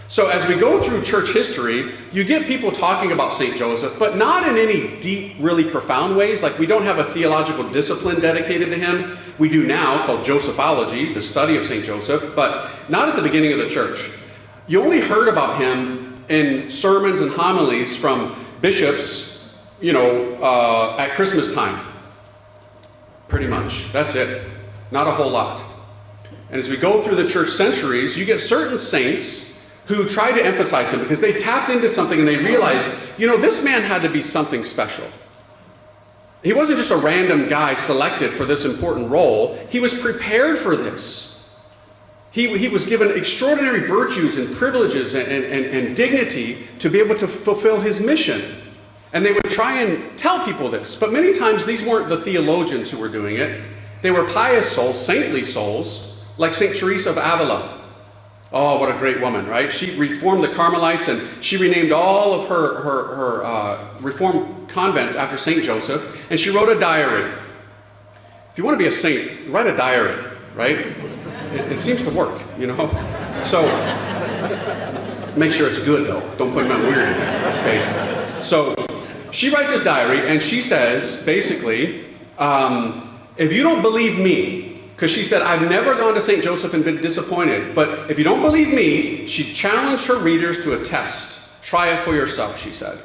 So as we go through church history, you get people talking about St. Joseph, but not in any deep, really profound ways. Like, we don't have a theological discipline dedicated to him. We do now, called Josephology, the study of St. Joseph, but not at the beginning of the church. You only heard about him in sermons and homilies from bishops, at Christmas time. Pretty much. That's it. Not a whole lot. And as we go through the church centuries, you get certain saints who tried to emphasize him because they tapped into something and they realized, this man had to be something special. He wasn't just a random guy selected for this important role. He was prepared for this. He was given extraordinary virtues and privileges and dignity to be able to fulfill his mission. And they would try and tell people this. But many times these weren't the theologians who were doing it. They were pious souls, saintly souls, like St. Teresa of Avila. Oh, what a great woman, right? She reformed the Carmelites, and she renamed all of her reformed convents after St. Joseph, and she wrote a diary. If you want to be a saint, write a diary, right? It seems to work, So, make sure it's good, though. Don't put nothing weird in there, okay? So, she writes this diary, and she says, basically, if you don't believe me, because she said, I've never gone to St. Joseph and been disappointed, but if you don't believe me, she challenged her readers to a test. Try it for yourself, she said.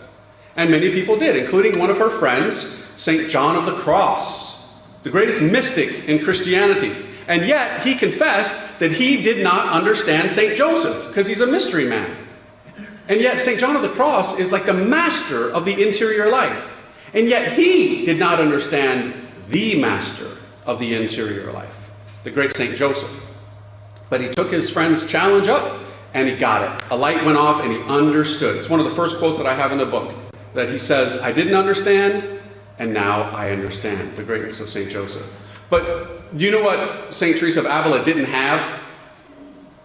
And many people did, including one of her friends, St. John of the Cross, the greatest mystic in Christianity. And yet, he confessed that he did not understand St. Joseph, because he's a mystery man. And yet, St. John of the Cross is like the master of the interior life. And yet, he did not understand the master of the interior life, the great St. Joseph. But he took his friend's challenge up, and he got it. A light went off, and he understood. It's one of the first quotes that I have in the book, that he says, I didn't understand, and now I understand the greatness of St. Joseph. But do you know what St. Teresa of Avila didn't have?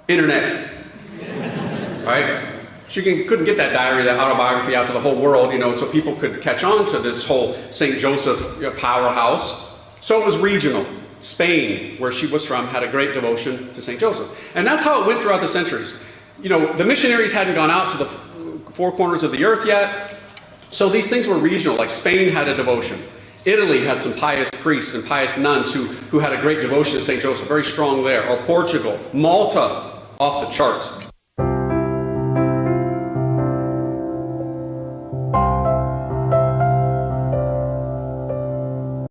Internet. Right? She couldn't get that diary, that autobiography out to the whole world, so people could catch on to this whole St. Joseph powerhouse. So it was regional. Spain, where she was from, had a great devotion to St. Joseph. And that's how it went throughout the centuries. The missionaries hadn't gone out to the four corners of the earth yet. So these things were regional, like Spain had a devotion. Italy had some pious priests and pious nuns who had a great devotion to St. Joseph, very strong there. Or Portugal, Malta, off the charts.